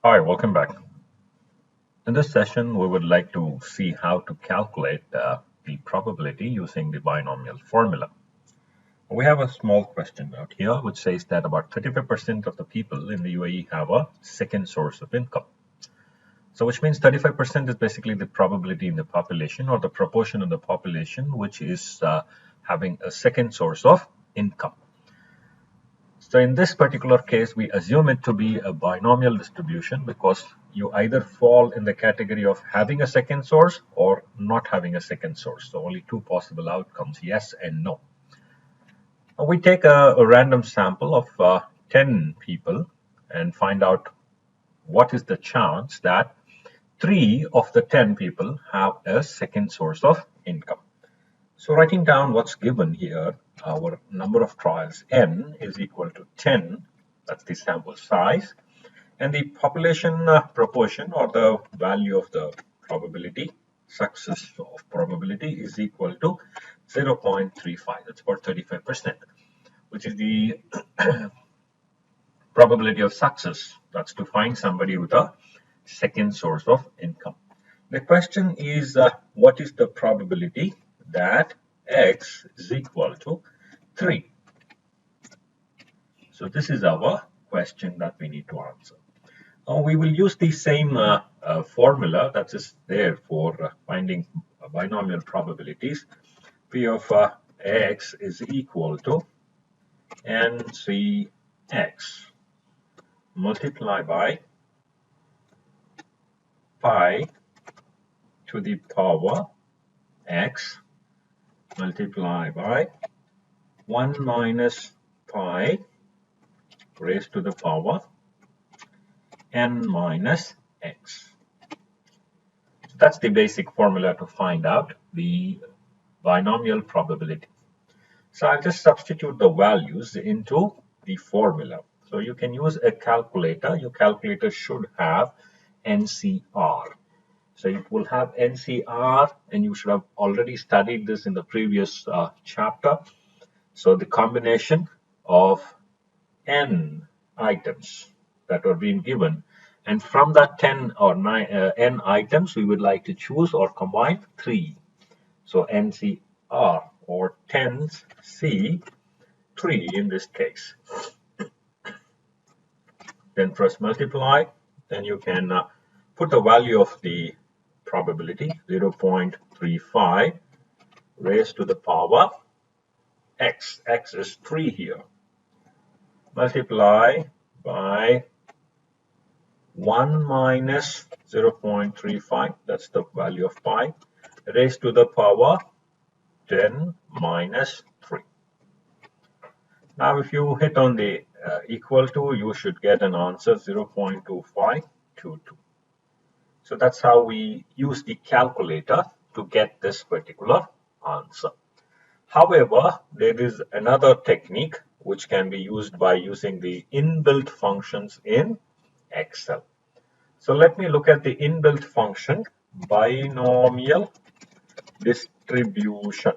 Hi, welcome back. In this session, we would like to see how to calculate the probability using the binomial formula. We have a small question out here which says that about 35% of the people in the UAE have a second source of income. So which means 35% is basically the probability in the population or the proportion of the population which is having a second source of income. So in this particular case, we assume it to be a binomial distribution because you either fall in the category of having a second source or not having a second source. So only two possible outcomes, yes and no. Now we take a random sample of 10 people and find out what is the chance that 3 of the 10 people have a second source of income. So writing down what's given here, our number of trials n is equal to 10, that's the sample size, and the population proportion or the value of the probability, success of probability is equal to 0.35, that's about 35%, which is the probability of success, that's to find somebody with a second source of income. The question is what is the probability that x is equal to 3? So this is our question that we need to answer. Now we will use the same formula that is there for finding binomial probabilities. P of x is equal to ncx multiplied by pi to the power x multiplied by 1 minus pi raised to the power n minus x. So that's the basic formula to find out the binomial probability. So I'll just substitute the values into the formula. So you can use a calculator. Your calculator should have NCR. So it will have NCR, and you should have already studied this in the previous chapter. So the combination of n items that are being given, and from that 10 or 9 n items, we would like to choose or combine 3. So NCR or 10C, 3 in this case. Then press multiply, then you can put the value of the probability 0.35 raised to the power x. X is 3 here. Multiply by 1 minus 0.35, that's the value of pi, raised to the power 10 minus 3. Now if you hit on the equal to, you should get an answer 0.2522. So that's how we use the calculator to get this particular answer. However, there is another technique which can be used by using the inbuilt functions in Excel. So let me look at the inbuilt function, binomial distribution.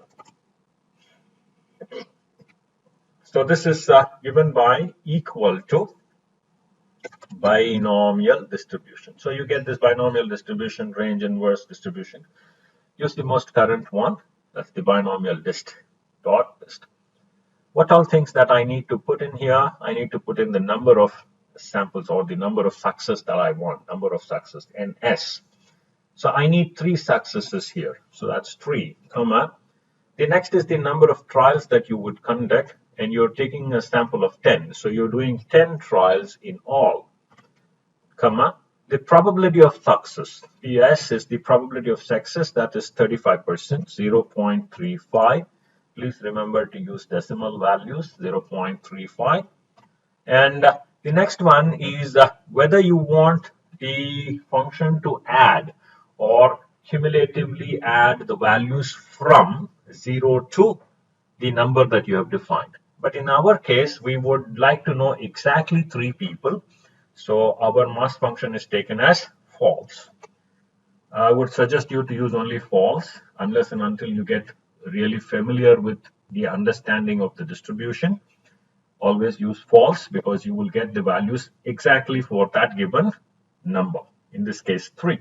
So this is given by equal to binomial distribution. So you get this binomial distribution, range inverse distribution. Use the most current one, that's the binomial dist dot dist. What all things that I need to put in here? I need to put in the number of samples or the number of success that I want, number of success, ns. So I need 3 successes here. So that's 3, comma. The next is the number of trials that you would conduct, and you're taking a sample of 10. So you're doing 10 trials in all, comma. The probability of success, PS is the probability of success, that is 35%, 0.35. Please remember to use decimal values, 0.35. And the next one is whether you want the function to add or cumulatively add the values from 0 to the number that you have defined. But in our case, we would like to know exactly 3 people. So our mass function is taken as false. I would suggest you to use only false unless and until you get really familiar with the understanding of the distribution. Always use false because you will get the values exactly for that given number, in this case 3.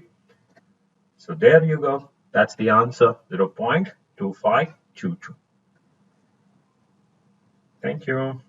So there you go. That's the answer, 0.2522. Thank you.